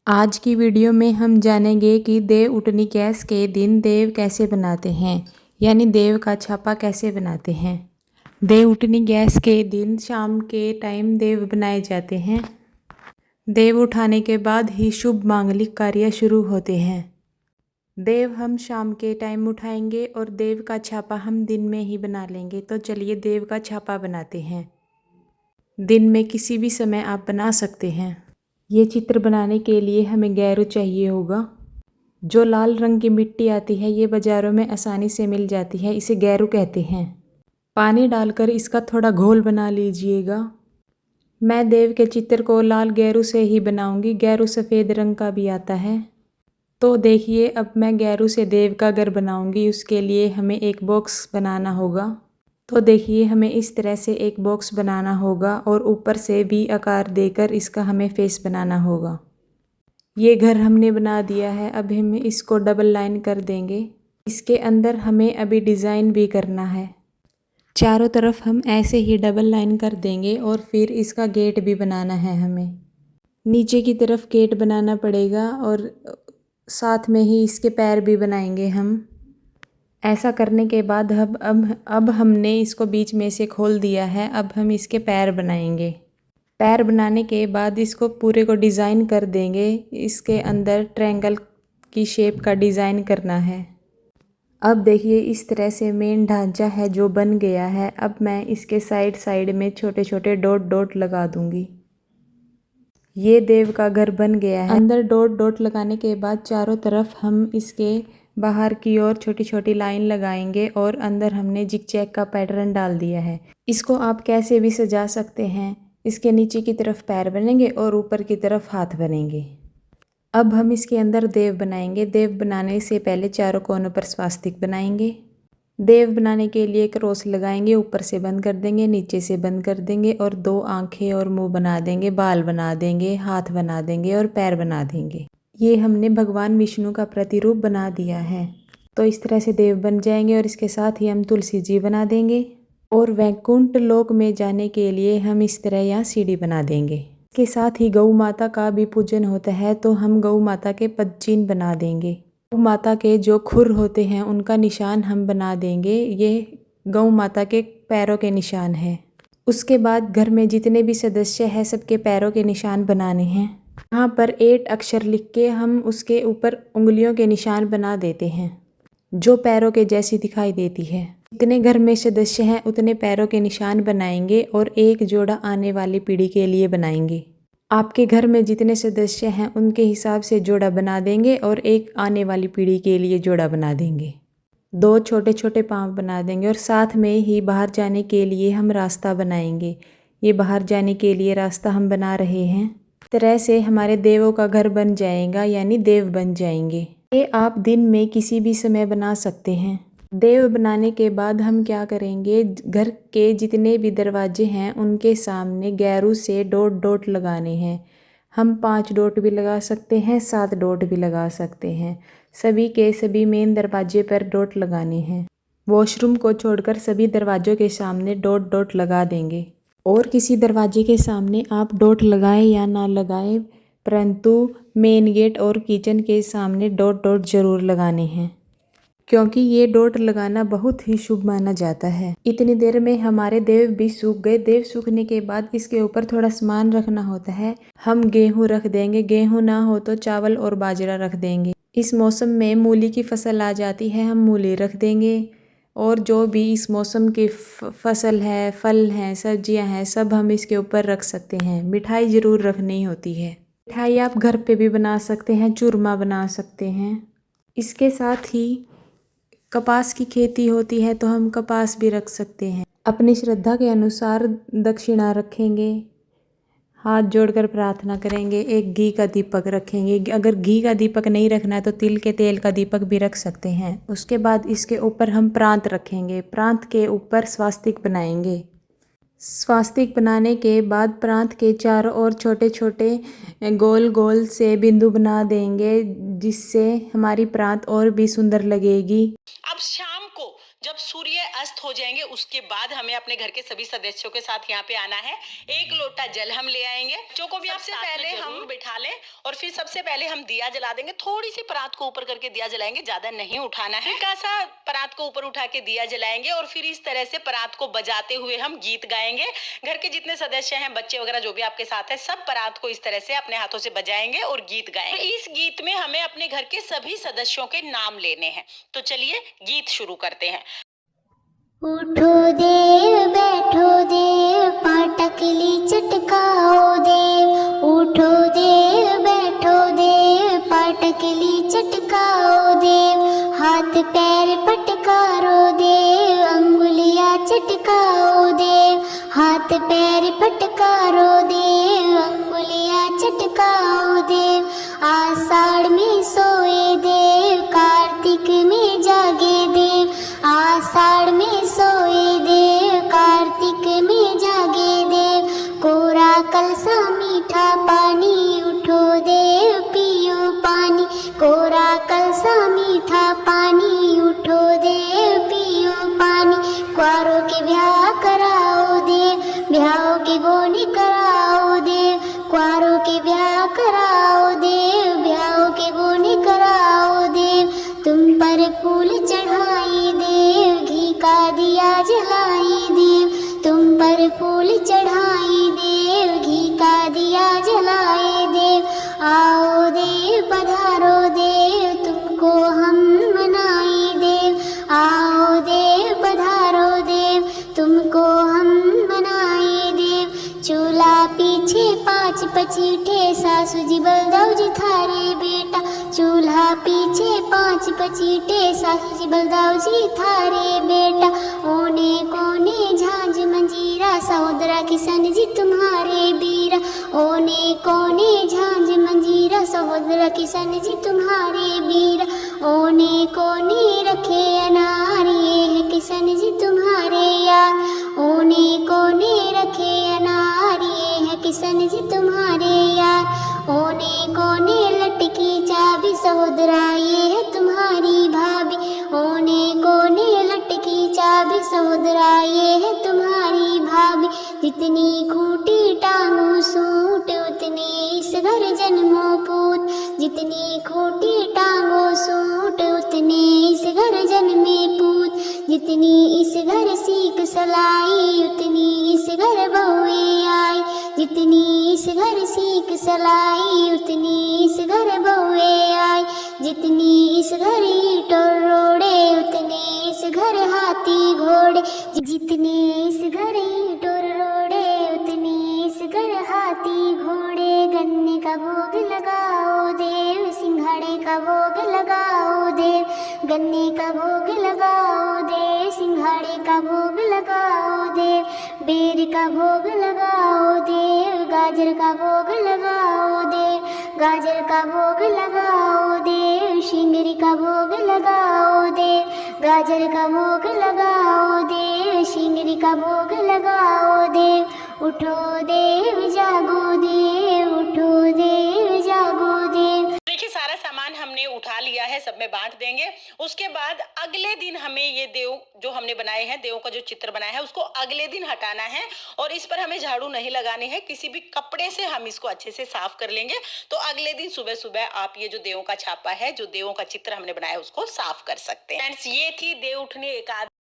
आज की वीडियो में हम जानेंगे कि देव उठनी कैस के दिन देव कैसे बनाते हैं, यानी देव का छापा कैसे बनाते हैं। देव उठनी गैस के दिन शाम के टाइम देव बनाए जाते हैं। देव उठाने के बाद ही शुभ मांगलिक कार्य शुरू होते हैं। देव हम शाम के टाइम उठाएंगे और देव का छापा हम दिन में ही बना लेंगे। तो चलिए देव का छापा बनाते हैं। दिन में किसी भी समय आप बना सकते हैं। ये चित्र बनाने के लिए हमें गैरू चाहिए होगा। जो लाल रंग की मिट्टी आती है ये बाज़ारों में आसानी से मिल जाती है, इसे गैरू कहते हैं। पानी डालकर इसका थोड़ा घोल बना लीजिएगा। मैं देव के चित्र को लाल गैरू से ही बनाऊंगी, गैरू सफ़ेद रंग का भी आता है। तो देखिए अब मैं गैरू से देव का घर बनाऊंगी, उसके लिए हमें एक बॉक्स बनाना होगा। तो देखिए हमें इस तरह से एक बॉक्स बनाना होगा और ऊपर से वी आकार देकर इसका हमें फेस बनाना होगा। ये घर हमने बना दिया है। अब हम इसको डबल लाइन कर देंगे। इसके अंदर हमें अभी डिज़ाइन भी करना है। चारों तरफ हम ऐसे ही डबल लाइन कर देंगे और फिर इसका गेट भी बनाना है। हमें नीचे की तरफ गेट बनाना पड़ेगा और साथ में ही इसके पैर भी बनाएंगे हम। ऐसा करने के बाद अब हमने इसको बीच में से खोल दिया है। अब हम इसके पैर बनाएंगे। पैर बनाने के बाद इसको पूरे को डिज़ाइन कर देंगे। इसके अंदर ट्रायंगल की शेप का डिज़ाइन करना है। अब देखिए इस तरह से मेन ढांचा है जो बन गया है। अब मैं इसके साइड साइड में छोटे छोटे डॉट डॉट लगा दूंगी। ये देव का घर बन गया है। अंदर डॉट डॉट लगाने के बाद चारों तरफ हम इसके बाहर की ओर छोटी छोटी लाइन लगाएंगे और अंदर हमने जिगजैग का पैटर्न डाल दिया है। इसको आप कैसे भी सजा सकते हैं। इसके नीचे की तरफ पैर बनेंगे और ऊपर की तरफ हाथ बनेंगे। अब हम इसके अंदर देव बनाएंगे। देव बनाने से पहले चारों कोनों पर स्वास्तिक बनाएंगे। देव बनाने के लिए क्रॉस लगाएंगे, ऊपर से बंद कर देंगे, नीचे से बंद कर देंगे और दो आंखें और मुंह बना देंगे, बाल बना देंगे, हाथ बना देंगे और पैर बना देंगे। ये हमने भगवान विष्णु का प्रतिरूप बना दिया है। तो इस तरह से देव बन जाएंगे और इसके साथ ही हम तुलसी जी बना देंगे और वैकुंठ लोक में जाने के लिए हम इस तरह यहाँ सीढ़ी बना देंगे। इसके साथ ही गौ माता का भी पूजन होता है, तो हम गौ माता के पद चिन्ह बना देंगे। गौ माता के जो खुर होते हैं उनका निशान हम बना देंगे। ये गौ माता के पैरों के निशान है। उसके बाद घर में जितने भी सदस्य हैं सबके पैरों के निशान बनाने हैं। यहाँ पर 8 अक्षर लिख के हम उसके ऊपर उंगलियों के निशान बना देते हैं जो पैरों के जैसी दिखाई देती है। जितने घर में सदस्य हैं उतने पैरों के निशान बनाएंगे और एक जोड़ा आने वाली पीढ़ी के लिए बनाएंगे। आपके घर में जितने सदस्य हैं उनके हिसाब से जोड़ा बना देंगे और एक आने वाली पीढ़ी के लिए जोड़ा बना देंगे। 2 छोटे छोटे पाँव बना देंगे और साथ में ही बाहर जाने के लिए हम रास्ता बनाएंगे। ये बाहर जाने के लिए रास्ता हम बना रहे हैं। इस तरह से हमारे देवों का घर बन जाएगा, यानी देव बन जाएंगे। ये आप दिन में किसी भी समय बना सकते हैं। देव बनाने के बाद हम क्या करेंगे, घर के जितने भी दरवाजे हैं उनके सामने गैरू से डॉट डॉट लगाने हैं। हम 5 डॉट भी लगा सकते हैं, 7 डॉट भी लगा सकते हैं। सभी के सभी मेन दरवाजे पर डॉट लगाने हैं। वॉशरूम को छोड़कर सभी दरवाज़ों के सामने डॉट डॉट लगा देंगे। और किसी दरवाजे के सामने आप डॉट लगाएं या ना लगाएं, परंतु मेन गेट और किचन के सामने डॉट डॉट ज़रूर लगाने हैं, क्योंकि ये डॉट लगाना बहुत ही शुभ माना जाता है। इतनी देर में हमारे देव भी सूख गए। देव सूखने के बाद इसके ऊपर थोड़ा सामान रखना होता है। हम गेहूँ रख देंगे, गेहूँ ना हो तो चावल और बाजरा रख देंगे। इस मौसम में मूली की फसल आ जाती है, हम मूली रख देंगे। और जो भी इस मौसम की फसल है, फल हैं, सब्जियां हैं, सब हम इसके ऊपर रख सकते हैं। मिठाई ज़रूर रखनी होती है। मिठाई आप घर पे भी बना सकते हैं, चूरमा बना सकते हैं। इसके साथ ही कपास की खेती होती है तो हम कपास भी रख सकते हैं। अपनी श्रद्धा के अनुसार दक्षिणा रखेंगे, हाथ जोड़कर प्रार्थना करेंगे, एक घी का दीपक रखेंगे। अगर घी का दीपक नहीं रखना है तो तिल के तेल का दीपक भी रख सकते हैं। उसके बाद इसके ऊपर हम प्रांत रखेंगे। प्रांत के ऊपर स्वास्तिक बनाएंगे। स्वास्तिक बनाने के बाद प्रांत के चारों ओर छोटे छोटे गोल गोल से बिंदु बना देंगे, जिससे हमारी प्रांत और भी सुंदर लगेगी। अब शाम को जब सूर्य अस्त हो जाएंगे उसके बाद हमें अपने घर के सभी सदस्यों के साथ यहाँ पे आना है। 1 लोटा जल हम ले आएंगे। बच्चों को भी सबसे पहले हम बिठा लें और फिर सबसे पहले हम दिया जला देंगे। थोड़ी सी परात को ऊपर करके दिया जलाएंगे, ज्यादा नहीं उठाना है। हल्का सा परात को ऊपर उठा के दिया जलाएंगे और फिर इस तरह से परात को बजाते हुए हम गीत गाएंगे। घर के जितने सदस्य हैं, बच्चे वगैरह जो भी आपके साथ है, सब परात को इस तरह से अपने हाथों से बजाएंगे और गीत गाएंगे। इस गीत में हमें अपने घर के सभी सदस्यों के नाम लेने हैं। तो चलिए गीत शुरू करते हैं। उठो देव बैठो देव पाटकली चटकाओ देव। उठो देव बैठो देव पाटकली चटकाओ देव। हाथ पैर पटकारो देव अंगुलियां चटकाओ देव। हाथ पैर पटकारो देव अंगुलियां चटकाओ देव। आषाढ़ में सोए देव कार्तिक में जागे देव। आषाढ़ में सोए देव कार्तिक में जागे देव। कोरा कलसा मीठा पानी उठो देव पियो पानी। कोरा कलसा मीठा पानी उठो देव पियो पानी। क्वारों के ब्याह कराओ देव ब्याहों के गोनी कराओ देव। क्वारों के ब्याह कराओ देव ब्याहों के गोनी कराओ देव। तुम पर फूल चढ़ाई देव घी का दिया जलाई देव। तुम पर फूल चढ़ाई देव घी का दिया जलाए देव। आओ देव पधारो देव तुमको हम मनाए देव। आओ देव पधारो देव तुमको हम मनाए देव। चूल्हा पीछे 5 पचीठे सासू जी बलदाऊ जी थारे बेटा। चूल्हा पीछे 5 पचीटे सासू जी बलदाऊ जी थारे बेटा। ओने कोने झांझ मंजीरा सहोदरा किशन जी तुम्हारे बीरा। ओने कोने झांझ मंजीरा सहोदरा किशन जी तुम्हारे बीरा। ओने कोने रखे अनार ये है किशन जी तुम्हारे यार। ओने कोने रखे अनार ये है किशन जी तुम्हारे यार। ओने कोने लटकी चाबी सहोदरा ये है तुम्हारी भाभी। ओने कोने लटकी चाबी सहोदरा ये है तुम्हारी भाभी। जितनी खूंटी टांगू सूट उतनी इस घर जन्मो पूत। जितनी खूंटी टांगो सूट उतनी इस घर जन्मे पूत। जितनी इस घर सीख सलाई उतनी इस घर बहुए आई। जितनी इस घर सीख सलाई उतनी इस घर बहुए आई। जितनी इस घर ईंट और रोड़े उतने इस घर हाथी घोड़े। जितने इस घर ईंट और रोड़े उतने इस घर हाथी घोड़े। गन्ने का भोग लगाओ देव सिंघाड़े का भोग लगाओ देव। गन्ने का भोग लगाओ देव सिंघाड़े का भोग लगाओ देव। बेर का भोग लगाओ देव गाजर का भोग लगाओ देव। गाजर का भोग लगाओ देव शिंगरी का भोग लगाओ देव। गाजर का भोग लगाओ देव शिंगरी का भोग लगाओ देव। उठो देव जागो देव उठो देव जागो देव। देखिए सारा सामान हमने उठा लिया है, सब में बांट देंगे। उसके बाद अगले दिन हमें ये देव जो हमने बनाए हैं, देवों का जो चित्र बनाया है, उसको अगले दिन हटाना है और इस पर हमें झाड़ू नहीं लगानी है। किसी भी कपड़े से हम इसको अच्छे से साफ कर लेंगे। तो अगले दिन सुबह सुबह आप ये जो देवों का छापा है, जो देवों का चित्र हमने बनाया है, उसको साफ कर सकते हैं। फ्रेंड्स, ये थी देव उठनी एकादशी।